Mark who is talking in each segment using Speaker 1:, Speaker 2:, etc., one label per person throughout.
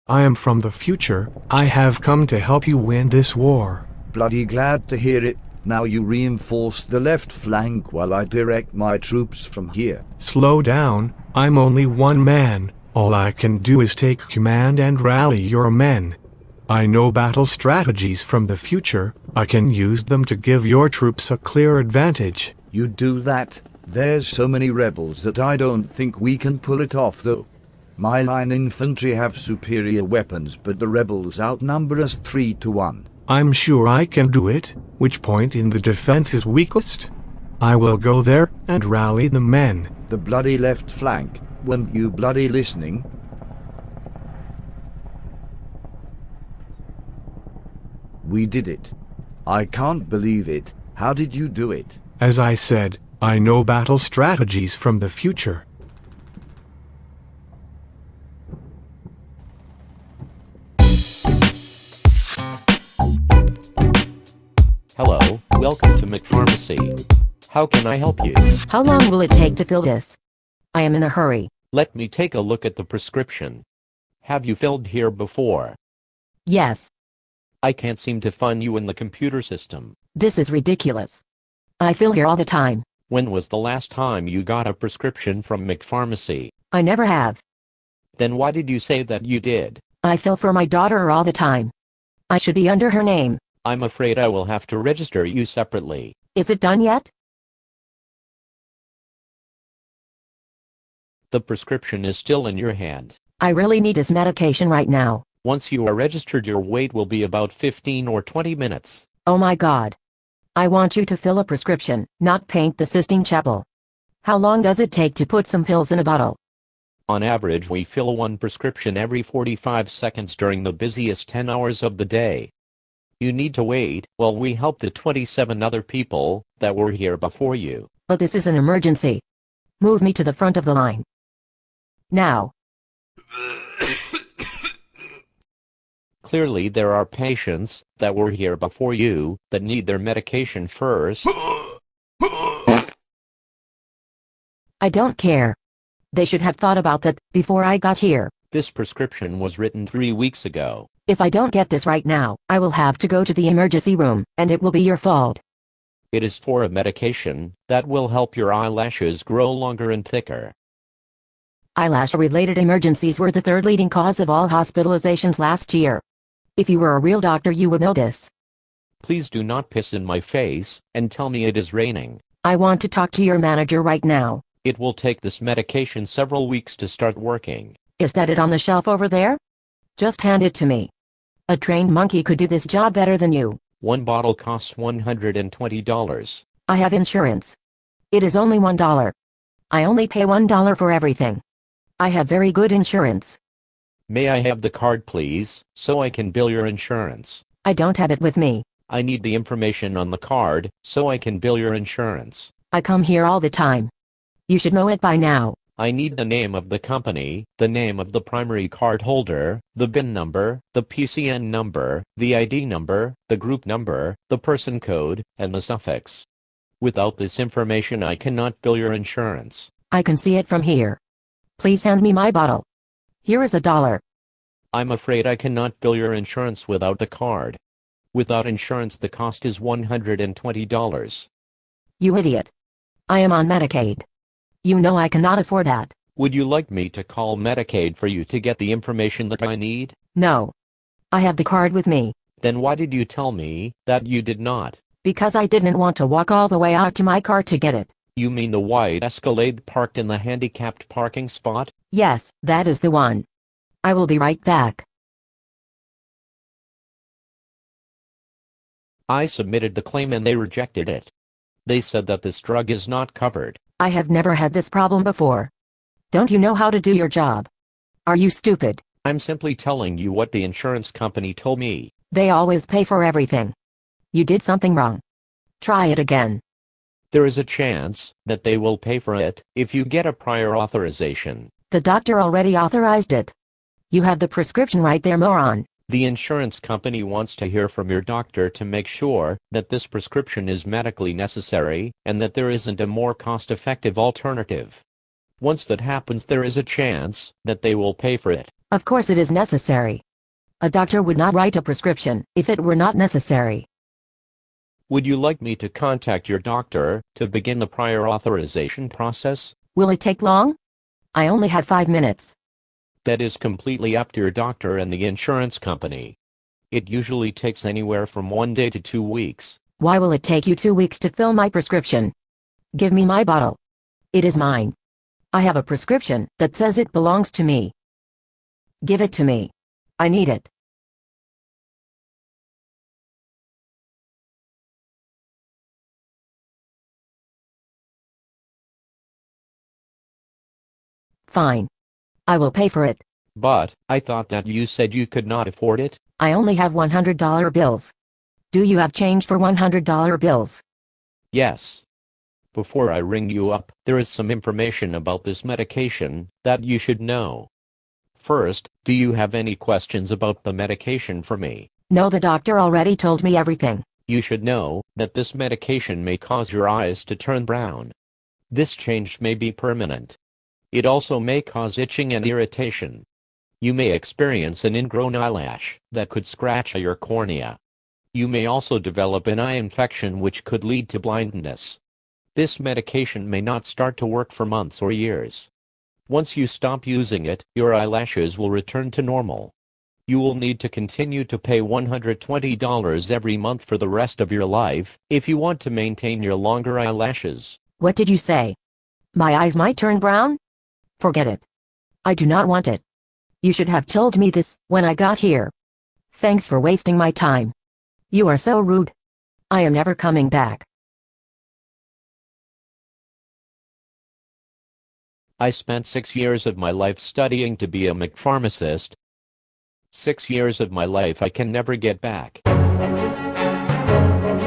Speaker 1: I am from the future. I have come to help you win this war.
Speaker 2: Bloody glad to hear it. Now you reinforce the left flank while I direct my troops from here.
Speaker 1: Slow down, I'm only one man. All I can do is take command and rally your men. I know battle strategies from the future. I can use them to give your troops a clear advantage.
Speaker 2: You do that? There's so many rebels that I don't think we can pull it off though. My line infantry have superior weapons, but the rebels outnumber us 3 to 1.
Speaker 1: I'm sure I can do it. Which point in the defense is weakest? I will go there and rally the men.
Speaker 2: The bloody left flank. Weren't you bloody listening? We did it. I can't believe it. How did you do it?
Speaker 1: As I said, I know battle strategies from the future.
Speaker 3: Hello, welcome to McPharmacy. How can I help you?
Speaker 4: How long will it take to fill this? I am in a hurry.
Speaker 3: Let me take a look at the prescription. Have you filled here before?
Speaker 4: Yes.
Speaker 3: I can't seem to find you in the computer system.
Speaker 4: This is ridiculous. I fill here all the time.
Speaker 3: When was the last time you got a prescription from McPharmacy?
Speaker 4: I never have.
Speaker 3: Then why did you say that you did?
Speaker 4: I fill for my daughter all the time. I should be under her name.
Speaker 3: I'm afraid I will have to register you separately.
Speaker 4: Is it done yet?
Speaker 3: The prescription is still in your hand.
Speaker 4: I really need this medication right now.
Speaker 3: Once you are registered, your wait will be about 15 or 20 minutes.
Speaker 4: Oh my God. I want you to fill a prescription, not paint the Sistine Chapel. How long does it take to put some pills in a bottle?
Speaker 3: On average, we fill one prescription every 45 seconds during the busiest 10 hours of the day. You need to wait while we help the 27 other people that were here before you.
Speaker 4: But this is an emergency. Move me to the front of the line. Now.
Speaker 3: Clearly there are patients that were here before you that need their medication first.
Speaker 4: I don't care. They should have thought about that before I got here.
Speaker 3: This prescription was written 3 weeks ago.
Speaker 4: If I don't get this right now, I will have to go to the emergency room, and it will be your fault.
Speaker 3: It is for a medication that will help your eyelashes grow longer and thicker.
Speaker 4: Eyelash-related emergencies were the third leading cause of all hospitalizations last year. If you were a real doctor, you would know this.
Speaker 3: Please do not piss in my face and tell me it is raining.
Speaker 4: I want to talk to your manager right now.
Speaker 3: It will take this medication several weeks to start working.
Speaker 4: Is that it on the shelf over there? Just hand it to me. A trained monkey could do this job better than you.
Speaker 3: One bottle costs $120.
Speaker 4: I have insurance. It is only $1. I only pay $1 for everything. I have very good insurance.
Speaker 3: May I have the card, please, so I can bill your insurance?
Speaker 4: I don't have it with me.
Speaker 3: I need the information on the card, so I can bill your insurance.
Speaker 4: I come here all the time. You should know it by now.
Speaker 3: I need the name of the company, the name of the primary card holder, the BIN number, the PCN number, the ID number, the group number, the person code, and the suffix. Without this information, I cannot bill your insurance.
Speaker 4: I can see it from here. Please hand me my bottle. Here is $1.
Speaker 3: I'm afraid I cannot bill your insurance without the card. Without insurance, the cost is $120.
Speaker 4: You idiot. I am on Medicaid. You know I cannot afford that.
Speaker 3: Would you like me to call Medicaid for you to get the information that I need?
Speaker 4: No. I have the card with me.
Speaker 3: Then why did you tell me that you did not?
Speaker 4: Because I didn't want to walk all the way out to my car to get it.
Speaker 3: You mean the white Escalade parked in the handicapped parking spot?
Speaker 4: Yes, that is the one. I will be right back.
Speaker 3: I submitted the claim and they rejected it. They said that this drug is not covered.
Speaker 4: I have never had this problem before. Don't you know how to do your job? Are you stupid?
Speaker 3: I'm simply telling you what the insurance company told me.
Speaker 4: They always pay for everything. You did something wrong. Try it again.
Speaker 3: There is a chance that they will pay for it if you get a prior authorization.
Speaker 4: The doctor already authorized it. You have the prescription right there, moron.
Speaker 3: The insurance company wants to hear from your doctor to make sure that this prescription is medically necessary and that there isn't a more cost-effective alternative. Once that happens, there is a chance that they will pay for it.
Speaker 4: Of course it is necessary. A doctor would not write a prescription if it were not necessary.
Speaker 3: Would you like me to contact your doctor to begin the prior authorization process?
Speaker 4: Will it take long? I only have 5 minutes.
Speaker 3: That is completely up to your doctor and the insurance company. It usually takes anywhere from 1 day to 2 weeks.
Speaker 4: Why will it take you 2 weeks to fill my prescription? Give me my bottle. It is mine. I have a prescription that says it belongs to me. Give it to me. I need it. Fine. I will pay for it.
Speaker 3: But, I thought that you said you could not afford it?
Speaker 4: I only have $100 bills. Do you have change for $100 bills?
Speaker 3: Yes. Before I ring you up, there is some information about this medication that you should know. First, do you have any questions about the medication for me?
Speaker 4: No, the doctor already told me everything.
Speaker 3: You should know that this medication may cause your eyes to turn brown. This change may be permanent. It also may cause itching and irritation. You may experience an ingrown eyelash that could scratch your cornea. You may also develop an eye infection which could lead to blindness. This medication may not start to work for months or years. Once you stop using it, your eyelashes will return to normal. You will need to continue to pay $120 every month for the rest of your life if you want to maintain your longer eyelashes.
Speaker 4: What did you say? My eyes might turn brown? Forget it. I do not want it. You should have told me this when I got here. Thanks for wasting my time. You are so rude. I am never coming back.
Speaker 3: I spent 6 years of my life studying to be a McPharmacist. 6 years of my life I can never get back.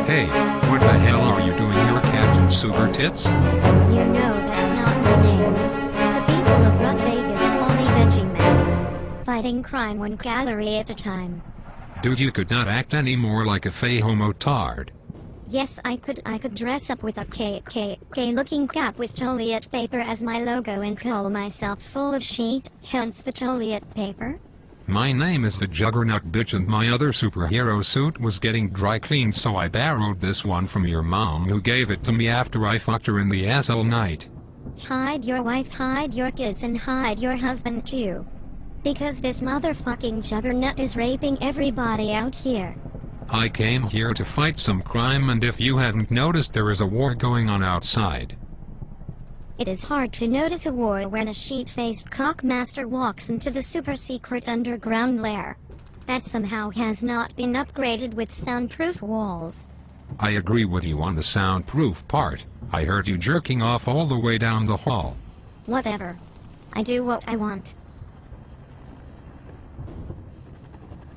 Speaker 5: Hey, what the hell are you doing here, Captain Super Tits?
Speaker 6: You know that's not my name. The people of Las Vegas call me the G-Man. Fighting crime one gallery at a time.
Speaker 5: Dude, you could not act any more like a fey homotard.
Speaker 6: Yes, I could dress up with a KKK looking cap with toilet paper as my logo and call myself full of shit, hence the toilet paper.
Speaker 5: My name is the Juggernaut bitch, and my other superhero suit was getting dry cleaned, so I borrowed this one from your mom, who gave it to me after I fucked her in the ass all night.
Speaker 6: Hide your wife, hide your kids, and hide your husband too. Because this motherfucking juggernaut is raping everybody out here.
Speaker 5: I came here to fight some crime, and if you haven't noticed, there is a war going on outside.
Speaker 6: It is hard to notice a war when a sheet-faced cockmaster walks into the super-secret underground lair that somehow has not been upgraded with soundproof walls.
Speaker 5: I agree with you on the soundproof part. I heard you jerking off all the way down the hall.
Speaker 6: Whatever. I do what I want.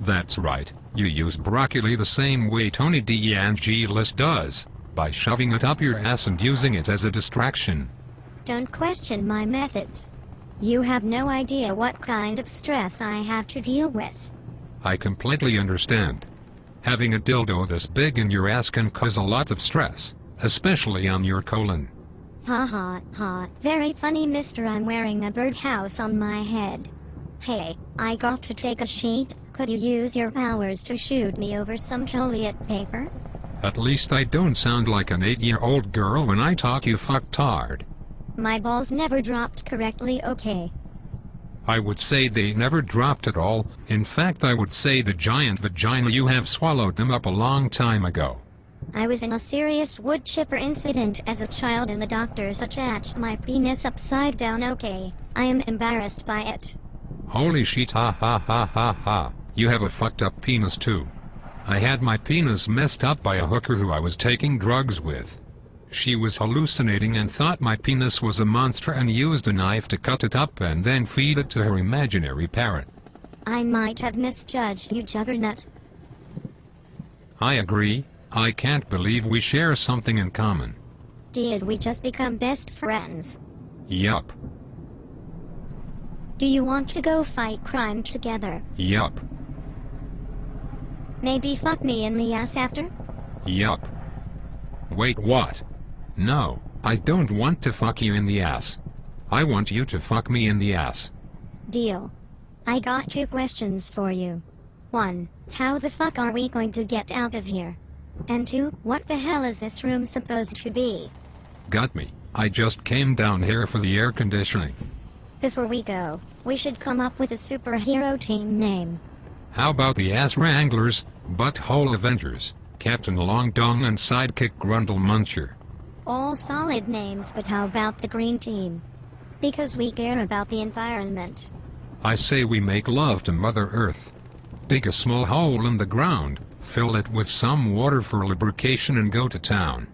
Speaker 5: That's right. You use broccoli the same way Tony DeAngelis does, by shoving it up your ass and using it as a distraction.
Speaker 6: Don't question my methods. You have no idea what kind of stress I have to deal with.
Speaker 5: I completely understand. Having a dildo this big in your ass can cause a lot of stress, especially on your colon.
Speaker 6: Ha ha ha. Very funny, mister. I'm wearing a birdhouse on my head. Hey, I got to take a sheet. Could you use your powers to shoot me over some toilet paper?
Speaker 5: At least I don't sound like an 8-year-old girl when I talk, you fucktard.
Speaker 6: My balls never dropped correctly, okay?
Speaker 5: I would say they never dropped at all. In fact, I would say the giant vagina you have swallowed them up a long time ago.
Speaker 6: I was in a serious wood chipper incident as a child and the doctors attached my penis upside down, okay? I am embarrassed by it.
Speaker 5: Holy shit, ha ha ha ha ha. You have a fucked up penis too. I had my penis messed up by a hooker who I was taking drugs with. She was hallucinating and thought my penis was a monster and used a knife to cut it up and then feed it to her imaginary parrot.
Speaker 6: I might have misjudged you, Juggernaut.
Speaker 5: I agree. I can't believe we share something in common.
Speaker 6: Did we just become best friends?
Speaker 5: Yup.
Speaker 6: Do you want to go fight crime together?
Speaker 5: Yup.
Speaker 6: Maybe fuck me in the ass after?
Speaker 5: Yup. Wait, what? No, I don't want to fuck you in the ass. I want you to fuck me in the ass.
Speaker 6: Deal. I got 2 questions for you. 1. How the fuck are we going to get out of here? And 2. What the hell is this room supposed to be?
Speaker 5: Got me. I just came down here for the air conditioning.
Speaker 6: Before we go, we should come up with a superhero team name.
Speaker 5: How about the Ass Wranglers, Butthole Avengers, Captain Long Dong and Sidekick Grundle Muncher?
Speaker 6: All solid names, but how about the green team? Because we care about the environment.
Speaker 5: I say we make love to Mother Earth. Dig a small hole in the ground, fill it with some water for lubrication and go to town.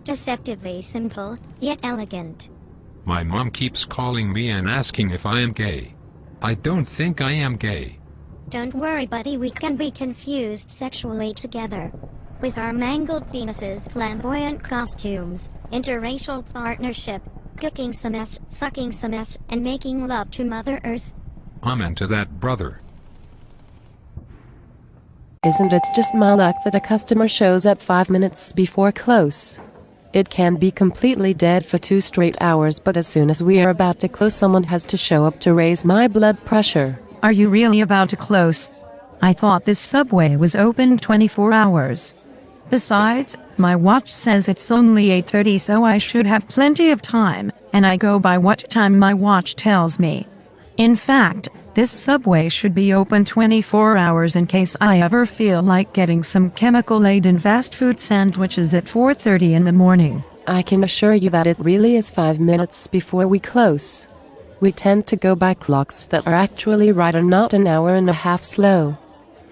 Speaker 6: Deceptively simple, yet elegant.
Speaker 5: My mom keeps calling me and asking if I am gay. I don't think I am gay.
Speaker 6: Don't worry, buddy, we can be confused sexually together. With our mangled penises, flamboyant costumes, interracial partnership, cooking some ass, fucking some ass, and making love to Mother Earth.
Speaker 5: I'm into that, brother.
Speaker 4: Isn't it just my luck that a customer shows up 5 minutes before close? It can be completely dead for 2 straight hours, but as soon as we are about to close, someone has to show up to raise my blood pressure.
Speaker 7: Are you really about to close? I thought this Subway was open 24 hours. Besides, my watch says it's only 8:30, so I should have plenty of time, and I go by what time my watch tells me. In fact, this Subway should be open 24 hours in case I ever feel like getting some chemical-laden fast food sandwiches at 4:30 in the morning.
Speaker 4: I can assure you that it really is 5 minutes before we close. We tend to go by clocks that are actually right and not an hour and a half slow.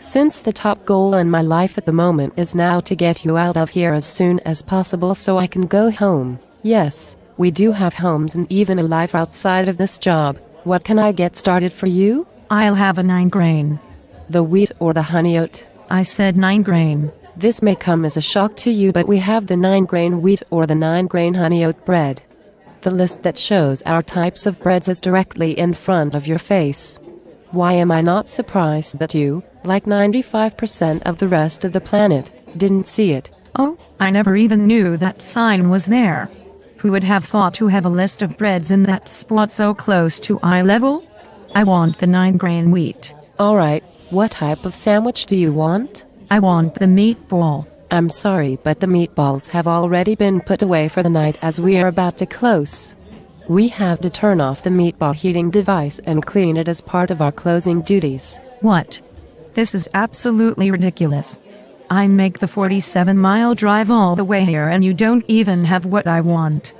Speaker 4: Since the top goal in my life at the moment is now to get you out of here as soon as possible so I can go home. Yes, we do have homes and even a life outside of this job. What can I get started for you?
Speaker 7: I'll have a 9-grain.
Speaker 4: The wheat or the honey oat?
Speaker 7: I said 9-grain.
Speaker 4: This may come as a shock to you, but we have the 9-grain wheat or the 9-grain honey oat bread. The list that shows our types of breads is directly in front of your face. Why am I not surprised that you, like 95% of the rest of the planet, didn't see it?
Speaker 7: Oh, I never even knew that sign was there. Who would have thought to have a list of breads in that spot so close to eye level? I want the 9-grain wheat.
Speaker 4: Alright, what type of sandwich do you want?
Speaker 7: I want the meatball.
Speaker 4: I'm sorry, but the meatballs have already been put away for the night as we are about to close. We have to turn off the meatball heating device and clean it as part of our closing duties.
Speaker 7: What? This is absolutely ridiculous. I make the 47-mile drive all the way here and you don't even have what I want.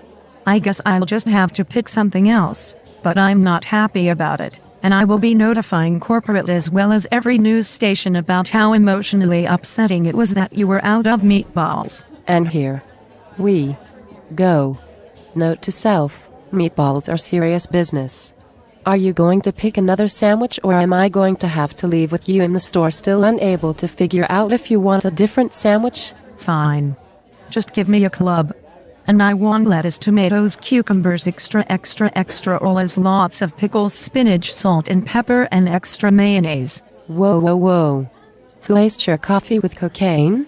Speaker 7: I guess I'll just have to pick something else, but I'm not happy about it, and I will be notifying corporate as well as every news station about how emotionally upsetting it was that you were out of meatballs.
Speaker 4: And here we go. Note to self, meatballs are serious business. Are you going to pick another sandwich, or am I going to have to leave with you in the store still unable to figure out if you want a different sandwich?
Speaker 7: Fine. Just give me a club. And I want lettuce, tomatoes, cucumbers, extra olives, lots of pickles, spinach, salt and pepper, and extra mayonnaise.
Speaker 4: Whoa. Who laced your coffee with cocaine?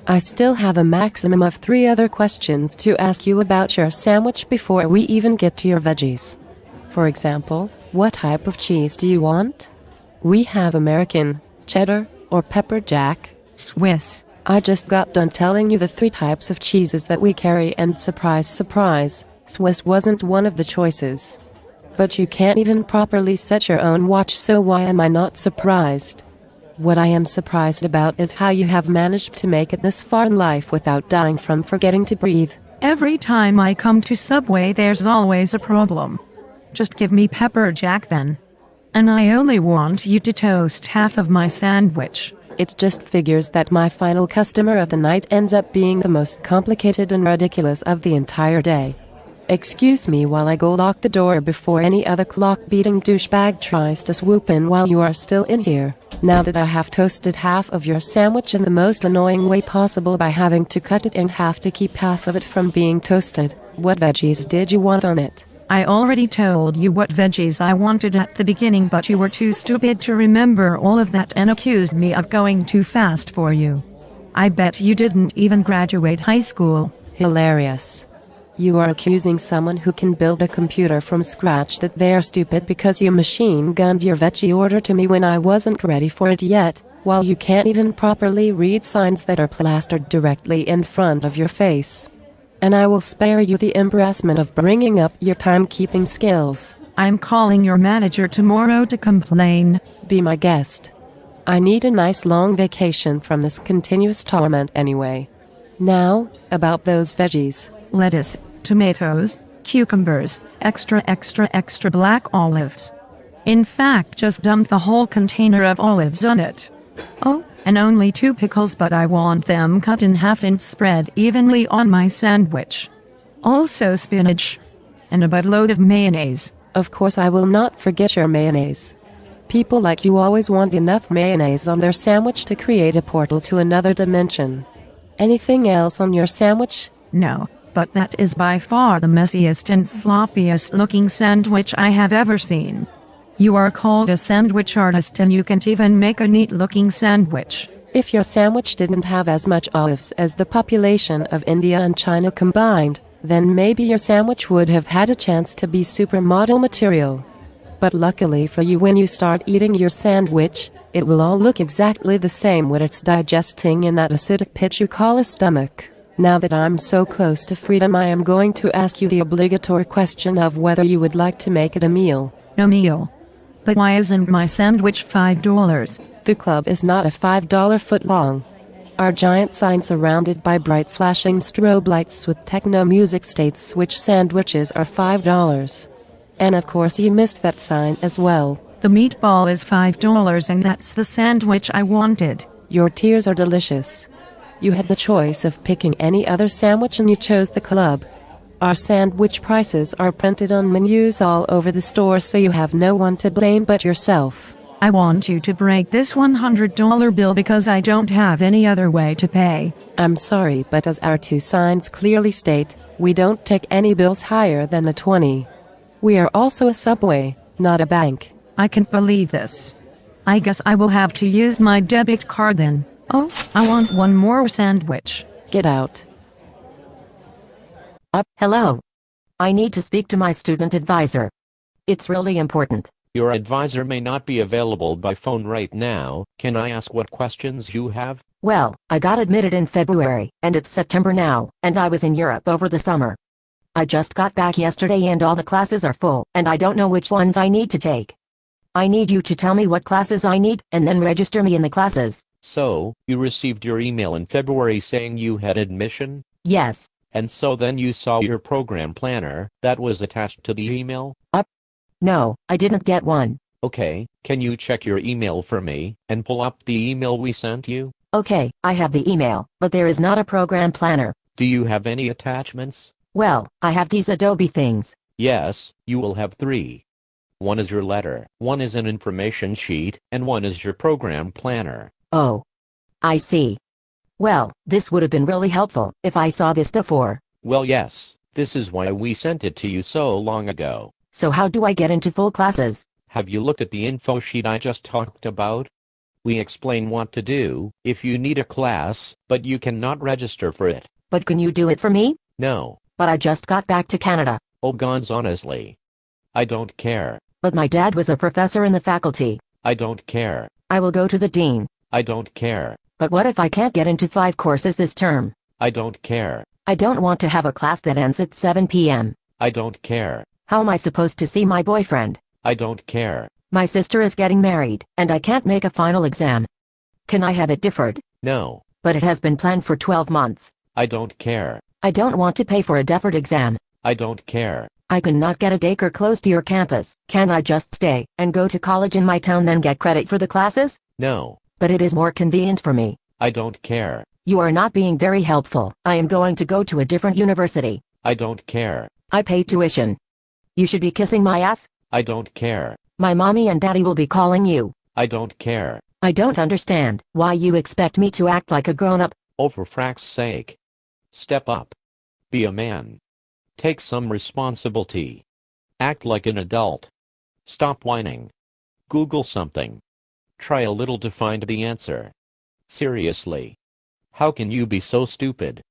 Speaker 4: I still have a maximum of 3 other questions to ask you about your sandwich before we even get to your veggies. For example, what type of cheese do you want? We have American, cheddar, or pepper jack.
Speaker 7: Swiss.
Speaker 4: I just got done telling you the 3 types of cheeses that we carry, and surprise, Swiss wasn't one of the choices. But you can't even properly set your own watch, so why am I not surprised? What I am surprised about is how you have managed to make it this far in life without dying from forgetting to breathe.
Speaker 7: Every time I come to Subway there's always a problem. Just give me pepper jack then. And I only want you to toast half of my sandwich.
Speaker 4: It just figures that my final customer of the night ends up being the most complicated and ridiculous of the entire day. Excuse me while I go lock the door before any other clock-beating douchebag tries to swoop in while you are still in here. Now that I have toasted half of your sandwich in the most annoying way possible by having to cut it in half to keep half of it from being toasted, what veggies did you want on it?
Speaker 7: I already told you what veggies I wanted at the beginning, but you were too stupid to remember all of that and accused me of going too fast for you. I bet you didn't even graduate high school.
Speaker 4: Hilarious.
Speaker 8: You are accusing someone who can build a computer from scratch that they're stupid because you machine gunned your veggie order to me when I wasn't ready for it yet, while you can't even properly read signs that are plastered directly in front of your face. And I will spare you the embarrassment of bringing up your timekeeping skills.
Speaker 7: I'm calling your manager tomorrow to complain.
Speaker 8: Be my guest. I need a nice long vacation from this continuous torment anyway. Now, about those veggies.
Speaker 7: Lettuce, tomatoes, cucumbers, extra black olives. In fact, just dump the whole container of olives on it. Oh, and only 2 pickles, but I want them cut in half and spread evenly on my sandwich. Also spinach. And a buttload of mayonnaise.
Speaker 8: Of course I will not forget your mayonnaise. People like you always want enough mayonnaise on their sandwich to create a portal to another dimension. Anything else on your sandwich?
Speaker 7: No, but that is by far the messiest and sloppiest looking sandwich I have ever seen. You are called a sandwich artist and you can't even make a neat looking sandwich.
Speaker 8: If your sandwich didn't have as much olives as the population of India and China combined, then maybe your sandwich would have had a chance to be supermodel material. But luckily for you, when you start eating your sandwich, it will all look exactly the same when it's digesting in that acidic pit you call a stomach. Now that I'm so close to freedom, I am going to ask you the obligatory question of whether you would like to make it a meal.
Speaker 7: No meal. But why isn't my sandwich $5?
Speaker 8: The club is not a $5 foot long. Our giant sign surrounded by bright flashing strobe lights with techno music states which sandwiches are $5. And of course you missed that sign as well.
Speaker 7: The meatball is $5 and that's the sandwich I wanted.
Speaker 8: Your tears are delicious. You had the choice of picking any other sandwich and you chose the club. Our sandwich prices are printed on menus all over the store, so you have no one to blame but yourself.
Speaker 7: I want you to break this $100 bill because I don't have any other way to pay.
Speaker 8: I'm sorry, but as our 2 signs clearly state, we don't take any bills higher than a 20. We are also a Subway, not a bank.
Speaker 7: I can't believe this. I guess I will have to use my debit card then. Oh, I want one more sandwich.
Speaker 8: Get out.
Speaker 4: Hello. I need to speak to my student advisor. It's really important.
Speaker 3: Your advisor may not be available by phone right now. Can I ask what questions you have?
Speaker 4: Well, I got admitted in February, and it's September now, and I was in Europe over the summer. I just got back yesterday and all the classes are full, and I don't know which ones I need to take. I need you to tell me what classes I need, and then register me in the classes.
Speaker 3: So, you received your email in February saying you had admission?
Speaker 4: Yes.
Speaker 3: And so then you saw your program planner that was attached to the email?
Speaker 4: No, I didn't get one.
Speaker 3: Okay, can you check your email for me and pull up the email we sent you?
Speaker 4: Okay, I have the email, but there is not a program planner.
Speaker 3: Do you have any attachments?
Speaker 4: Well, I have these Adobe things.
Speaker 3: Yes, you will have 3. One is your letter, one is an information sheet, and one is your program planner.
Speaker 4: Oh. I see. Well, this would have been really helpful if I saw this before.
Speaker 3: Well, yes, this is why we sent it to you so long ago.
Speaker 4: So how do I get into full classes?
Speaker 3: Have you looked at the info sheet I just talked about? We explain what to do if you need a class, but you cannot register for it.
Speaker 4: But can you do it for me?
Speaker 3: No.
Speaker 4: But I just got back to Canada.
Speaker 3: Oh gods, honestly. I don't care.
Speaker 4: But my dad was a professor in the faculty.
Speaker 3: I don't care.
Speaker 4: I will go to the dean.
Speaker 3: I don't care.
Speaker 4: But what if I can't get into 5 courses this term?
Speaker 3: I don't care.
Speaker 4: I don't want to have a class that ends at 7 p.m.
Speaker 3: I don't care.
Speaker 4: How am I supposed to see my boyfriend?
Speaker 3: I don't care.
Speaker 4: My sister is getting married, and I can't make a final exam. Can I have it deferred?
Speaker 3: No.
Speaker 4: But it has been planned for 12 months.
Speaker 3: I don't care.
Speaker 4: I don't want to pay for a deferred exam.
Speaker 3: I don't care.
Speaker 4: I cannot get a daycare close to your campus. Can I just stay and go to college in my town then get credit for the classes?
Speaker 3: No.
Speaker 4: But it is more convenient for me.
Speaker 3: I don't care.
Speaker 4: You are not being very helpful. I am going to go to a different university.
Speaker 3: I don't care.
Speaker 4: I pay tuition. You should be kissing my ass.
Speaker 3: I don't care.
Speaker 4: My mommy and daddy will be calling you.
Speaker 3: I don't care.
Speaker 4: I don't understand why you expect me to act like a grown-up.
Speaker 3: Oh, for frack's sake. Step up. Be a man. Take some responsibility. Act like an adult. Stop whining. Google something. Try a little to find the answer. Seriously. How can you be so stupid?